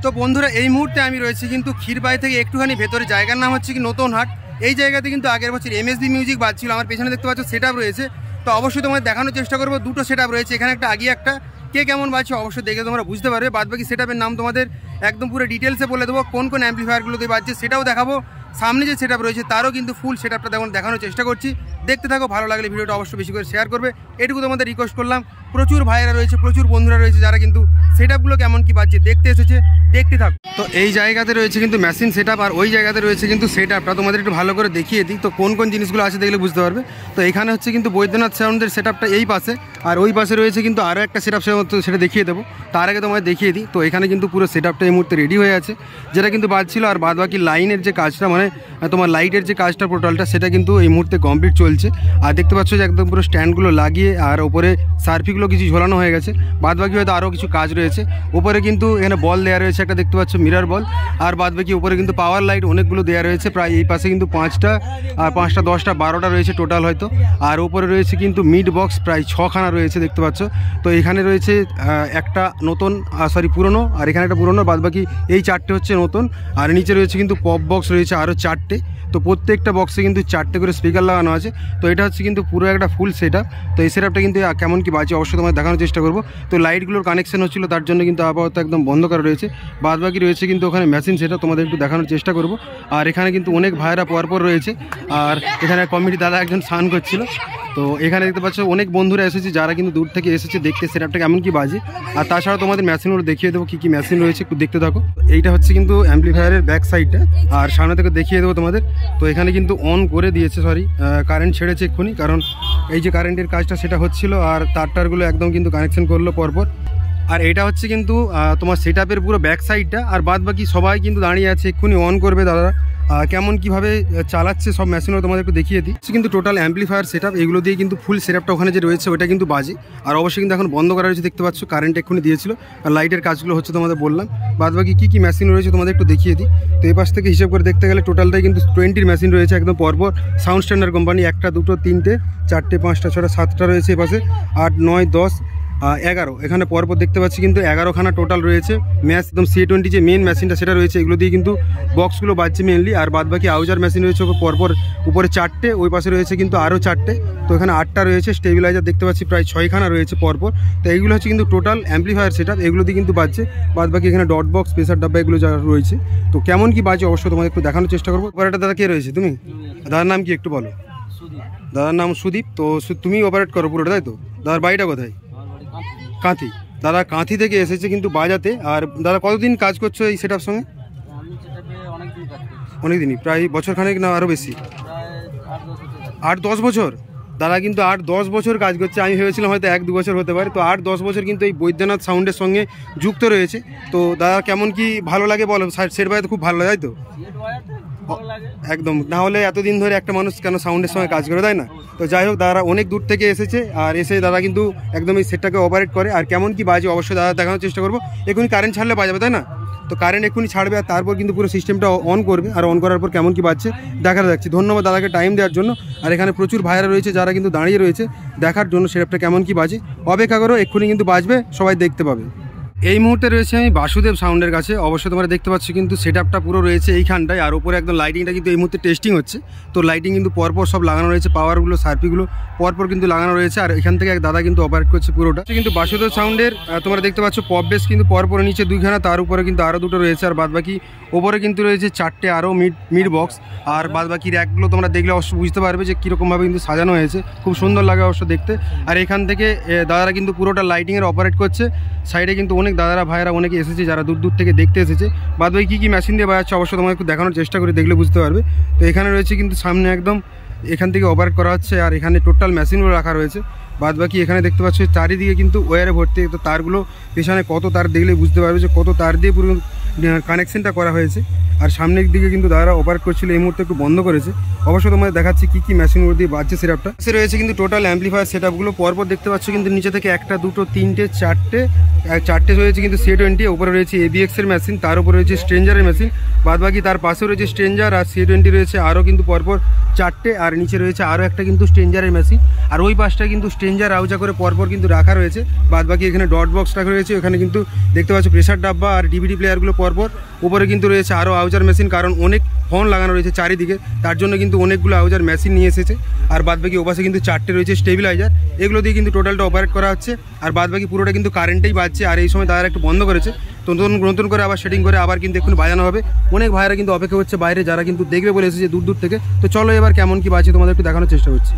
তো বন্ধুরা এই মুহূর্তে আমি রয়েছি কিন্তু ক্ষীরবাই থেকে একটুখানি ভেতরে, জায়গার নাম হচ্ছে কি নতুন হাট। এই জায়গাতে কিন্তু আগের বছর এমএসবি মিউজিক বাজছিল। আমার পেছনে দেখতে পাচ্ছ সেট আপ রয়েছে, তো অবশ্যই তোমাদের দেখানোর চেষ্টা করবো। দুটো সেট আপ রয়েছে, এখানে একটা আগিয়ে একটা, কে কেমন বাজছে অবশ্যই দেখে তোমরা বুঝতে পারবে। বাদবাকি সেট আপের নাম তোমাদের একদম পুরো ডিটেলসে বলে দেবো, কোন কোন অ্যাম্পলিফায়ারগুলো দিয়ে বাজছে সেটাও দেখাবো। সামনে যে সেট আপ রয়েছে তারও কিন্তু ফুল সেট আপটা দেখানোর চেষ্টা করছি। দেখতে থাকো, ভালো লাগলে ভিডিওটা অবশ্যই বেশি করে শেয়ার করবে, এটুকু তোমাদের রিকোয়েস্ট করলাম। প্রচুর ভাইয়েরা রয়েছে, প্রচুর বন্ধুরা রয়েছে যারা কিন্তু সেট আপগুলো কেমন কি বাজছে দেখতে এসেছে, দেখতে থাকো। তো এই জায়গাতে রয়েছে কিন্তু মেশিন সেট আপ, আর ওই জায়গাতে রয়েছে কিন্তু সেট আপটা। তোমাদের একটু ভালো করে দেখিয়ে দিই তো কোন কোন জিনিসগুলো আছে দেখলে বুঝতে পারবে। তো এখানে হচ্ছে কিন্তু বৈদ্যনাথ সাউন্ডের সেট আপটা এই পাশে, আর ওই পাশে রয়েছে কিন্তু আরও একটা সেট আপ, সেটা দেখিয়ে দেবো। তার আগে তোমাদের দেখিয়ে দিই, তো এখানে কিন্তু পুরো সেট আপটা এই মুহূর্তে রেডি হয়ে আছে, যেটা কিন্তু বাজছিল। আর বাদ বাকি লাইনের যে কাজটা, মানে তোমার লাইটের যে কাজটা টোটালটা, সেটা কিন্তু এই মুহূর্তে কমপ্লিট চলছে। আর দেখতে পাচ্ছ যে একদম পুরো স্ট্যান্ডগুলো লাগিয়ে আর ওপরে সার্ফিগুলো কিছু ঝোলানো হয়ে গেছে। বাদ বাকি হয়তো আরও কিছু কাজ রয়েছে। ওপরে কিন্তু এখানে বল দেওয়া রয়েছে একটা, দেখতে পাচ্ছ মিরর বল। আর বাদ বাকি উপরে কিন্তু পাওয়ার লাইট অনেকগুলো দেওয়া রয়েছে, প্রায় এই পাশে কিন্তু 5টা, আর 5টা 10টা 12টা রয়েছে টোটাল হয়তো। আর উপরে রয়েছে কিন্তু মিড বক্স প্রায় 6খানা রয়েছে, দেখতে পাচ্ছ। তো এখানে রয়েছে একটা নতুন, পুরনো, আর এখানে একটা পুরনো, বাদ বাকি এই 4টে হচ্ছে নতুন। আর নিচে রয়েছে কিন্তু পপ বক্স রয়েছে আরও 4টে। তো প্রত্যেকটা বক্সে কিন্তু 4টে করে স্পিকার লাগানো আছে। তো এটা হচ্ছে কিন্তু পুরো একটা ফুল সেট আপ। তো এই সেট আপটা কিন্তু কেমন কি বাজে অবশ্যই তোমাদের দেখানোর চেষ্টা করবো। তো লাইটগুলোর কানেকশন হচ্ছিল, তার জন্য কিন্তু আপাতত একদম বন্ধ করা রয়েছে। বাদ বাকি রয়েছে কিন্তু ওখানে মেশিন সেট আপ, তোমাদের একটু দেখানোর চেষ্টা করব। আর এখানে কিন্তু অনেক ভাইয়েরা পরপর রয়েছে, আর এখানে কমিটি দাদা একজন স্নান করছিল। তো এখানে দেখতে পাচ্ছ অনেক বন্ধুরা এসেছে যারা কিন্তু দূর থেকে এসেছে দেখতে সেট আপটা কেমন কি বাজে। আর তাছাড়া তোমাদের মেশিনগুলো দেখিয়ে দেবো, কী কী মেশিন রয়েছে একটু দেখতে থাকো। এইটা হচ্ছে কিন্তু অ্যাম্পলিফায়ারের ব্যাক সাইডটা, আর সামনে থেকে দেখিয়ে দেবো তোমাদের। তো এখানে কিন্তু অন করে দিয়েছে, কারেন্ট ছেড়েছে এক্ষুনি, কারণ এই যে কারেন্টের কাজটা সেটা হচ্ছিল, আর তারগুলো একদম কিন্তু কানেকশন করলো পরপর। আর এটা হচ্ছে কিন্তু তোমার সেট আপের পুরো ব্যাক সাইডটা। আর বাদ বাকি সবাই কিন্তু দাঁড়িয়ে আছে, এক্ষুনি অন করবে দাদা। কেমন কিভাবে চালাচ্ছে সব মেশিনও তোমাদের একটু দেখিয়ে দিই। কিন্তু টোটাল অ্যাম্পলিফায়ার সেট আপ এগুলো দিয়ে কিন্তু ফুল সেট আপটা ওখানে যে রয়েছে ওটা কিন্তু বাজে। আর অবশ্যই কিন্তু এখন বন্ধ করা রয়েছে, দেখতে পাচ্ছ কারেন্ট এক্ষুনি দিয়েছিল। আর লাইটের কাজগুলো হচ্ছে তোমাদের বললাম। বাদ বাকি কী কী মেশিন রয়েছে তোমাদের একটু দেখিয়ে দিই। তো এই পাশ থেকে হিসেব করে দেখতে গেলে টোটালটাই কিন্তু 20 মেশিন রয়েছে একদম পরপর। সাউন্ড স্ট্যান্ডার্ড কোম্পানি, 1টা 2টো 3টে 4টে 5টা 6টা 7টা রয়েছে এই পাশে, 8 9 10 11 এখানে পরপর দেখতে পাচ্ছি কিন্তু 11খানা টোটাল রয়েছে। ম্যাচ একদম C20 যে মেন মেশিনটা সেটা রয়েছে, এগুলো দিয়ে কিন্তু বক্সগুলো বাজছে মেনলি। আর বাদ বাকি আউজার মেশিন রয়েছে পরপর, উপরে 4টে, ওই পাশে রয়েছে কিন্তু আরও 4টে। তো এখানে 8টা রয়েছে। স্টেবিলাইজার দেখতে পাচ্ছি প্রায় 6খানা রয়েছে পরপর। তো এইগুলো হচ্ছে কিন্তু টোটাল অ্যাম্পলিফায়ার সেট আপ, এগুলো দিয়ে কিন্তু বাজছে। বাদ বাকি এখানে ডট বক্স, প্রেসার ডাব্বা এগুলো যা রয়েছে। তো কেমন কি বাজে অবশ্যই তোমাদের একটু দেখানোর চেষ্টা করবো। অপারেটর দাদা কে রয়েছে? তুমি? দাদার নাম কি একটু বলো। দাদার নাম সুদীপ। তো তুমি অপারেট করো পুরোটা, তাই তো? দাদার বাড়িটা কোথায়? কাঁথি। দাদা কাঁথি থেকে এসেছে কিন্তু বাজাতে। আর দাদা কতদিন কাজ করছো এই সেট আপ সঙ্গে? অনেকদিনই, প্রায় বছরখানেক না আরও বেশি? 8-10 বছর। দাদা কিন্তু 8-10 বছর কাজ করছে। আমি ভেবেছিলাম হয়তো 1-2 বছর হতে পারে। তো 8-10 বছর কিন্তু এই বৈদ্যনাথ সাউন্ডের সঙ্গে যুক্ত রয়েছে। তো দাদা কেমন কি ভালো লাগে বলো? সেট বাজাতে খুব ভালো লাগে, তাই তো? একদম, না হলে এতদিন ধরে একটা মানুষ কেন সাউন্ডের সঙ্গে কাজ করে, তাই না? তো যাই হোক, দাদা অনেক দূর থেকে এসেছে, আর এসে দাদা কিন্তু একদম এই সেটটাকে অপারেট করে। আর কেমন কি বাজে অবশ্যই দাদা দেখানোর চেষ্টা করবো। এখনই কারেন্ট ছাড়লে বাজাবে, তাই না? তো কারেন্ট এক্ষুনি ছাড়বে, আর তারপর কিন্তু পুরো সিস্টেমটা অন করবে। আর অন করার পর কেমন কি বাজছে দেখাতে যাচ্ছি। ধন্যবাদ দাদাকে টাইম দেওয়ার জন্য। আর এখানে প্রচুর ভাইরা রয়েছে যারা কিন্তু দাঁড়িয়ে রয়েছে দেখার জন্য সেটআপটা কেমন কি বাজে। অপেক্ষা করো, এক্ষুনি কিন্তু বাজবে, সবাই দেখতে পাবে। এই মুহূর্তে রয়েছে আমি বাসুদেব সাউন্ডের কাছে। অবশ্যই তোমরা দেখতে পাচ্ছ কিন্তু সেটআপটা পুরো রয়েছে এইখানটায়। আর উপরে একদম লাইটিংটা কিন্তু এই মুহূর্তে টেস্টিং হচ্ছে। তো লাইটিং কিন্তু পরপর সব লাগানো রয়েছে, পাওয়ারগুলো সার্ফিগুলো পরপর কিন্তু লাগানো রয়েছে। আর এখান থেকে এক দাদা কিন্তু অপারেট করছে পুরোটা। কিন্তু বাসুদেব সাউন্ডের তোমরা দেখতে পাচ্ছ পপ বেস কিন্তু পরপর নিচে 2খানা, তার উপরে কিন্তু আরও 2টো রয়েছে। আর বাদবাকি ওপরে কিন্তু রয়েছে 4টে আরও মিড বক্স। আর বাদবাকি র্যাকগুলো তোমরা দেখলে অবশ্যই বুঝতে পারবে যে কীরকমভাবে কিন্তু সাজানো হয়েছে, খুব সুন্দর লাগে অবশ্য দেখতে। আর এখান থেকে দাদারা কিন্তু পুরোটা লাইটিংয়ের অপারেট করছে। সাইডে কিন্তু অনেক দাদারা ভাইরা অনেকে এসেছে যারা দূর দূর থেকে দেখতে এসেছে। বাদবাকি কী কী মেশিন দিয়ে বাজাচ্ছে অবশ্যই তোমাকে একটু দেখানোর চেষ্টা করে দেখলে বুঝতে পারবে। তো এখানে রয়েছে কিন্তু সামনে একদম এখান থেকে অপারেট করা হচ্ছে। আর এখানে টোটাল মেশিনগুলো রাখা রয়েছে। বাদবাকি এখানে দেখতে পাচ্ছ চারিদিকে কিন্তু ওয়্যারে ভর্তি। তো তারগুলো পেছনে কত তার দেখলে বুঝতে পারবে যে কত তার দিয়ে পুরো কানেকশনটা করা হয়েছে। আর সামনের দিকে কিন্তু দাদারা অপারেট করছিল, এই মুহূর্তে একটু বন্ধ করেছে। অবশ্যই তোমাদের দেখাচ্ছি কি কি মেশিনগুলো দিয়ে বাজছে সেটআপটা। সে রয়েছে কিন্তু টোটাল অ্যাম্পলিফায়ার সেটআপগুলো পরপর দেখতে পাচ্ছ কিন্তু নিচে থেকে একটা দুটো তিনটে চারটে রয়েছে কিন্তু C20, উপরে রয়েছে ABX এর মেশিন, তার উপরে রয়েছে স্ট্রেঞ্জারের মেশিন, বাদ বাকি তার পাশেও রয়েছে স্ট্রেঞ্জার আর C20 রয়েছে আরও কিন্তু পরপর চারটে, আর নিচে রয়েছে আরও একটা কিন্তু স্ট্রেঞ্জারের মেশিন, আর ওই পাশটা কিন্তু স্ট্রেঞ্জার আউজা করে পরপর কিন্তু রাখা রয়েছে। বাদ বাকি এখানে ডট বক্স রাখা রয়েছে, এখানে কিন্তু দেখতে পাচ্ছ প্রেসার ডাব্বা আর DVD প্লেয়ারগুলো পরপর। উপরে কিন্তু রয়েছে আরও আউজার মেশিন, কারণ অনেক ফোন লাগানো রয়েছে চারিদিকে, তার জন্য কিন্তু অনেকগুলো আউজার মেশিন নিয়ে এসেছে। আর বাদ বাকি ওপাশে কিন্তু চারটে রয়েছে স্টেবিলাইজার, এগুলো দিয়ে কিন্তু টোটালটা অপারেট করা হচ্ছে। আর বাদ বাকি পুরোটা কিন্তু কারেন্টেই বাজছে। আর এই সময় দাদারা একটু বন্ধ করেছে, তো নতুন করে আবার সেটিং করে আবার কিন্তু এক্ষুনি বাজানো হবে। অনেক ভাইরা কিন্তু অপেক্ষা হচ্ছে বাইরে, যারা কিন্তু দেখবে বলে এসেছে দূর দূর থেকে। তো চলো এবার কেমন কি বাজছে তোমাদের একটু দেখানোর চেষ্টা করছি।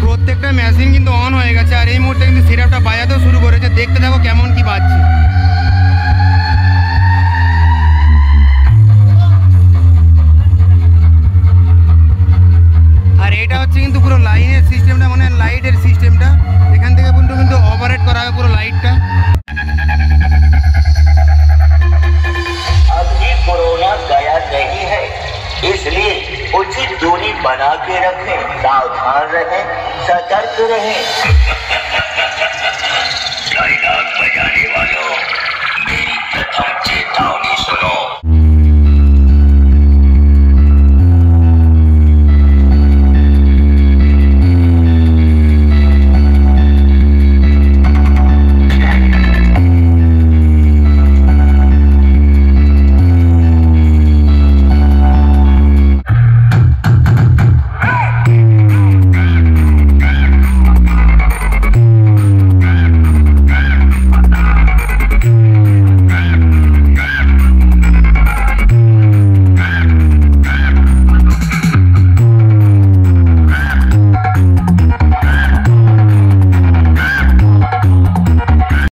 প্রত্যেকটা মেশিন কিন্তু অন হয়ে গেছে, আর এই মুহূর্তে কিন্তু সেটআপটা বাজাতেও শুরু করেছে। দেখতে থাকো কেমন কি বাজছে। আর এটা হচ্ছে কিন্তু পুরো লাইনের সিস্টেমটা, মানে লাইটের সিস্টেমটা, এখান থেকে কিন্তু অপারেট করা হবে পুরো লাইটটা। अभी कोरोना गया नहीं है, इसलिए उचित दूरी बना के रखें, सावधान रहें, सतर्क रहें। डायलॉग बजाने वालों, मेरी प्रथम चेतावनी सुनो।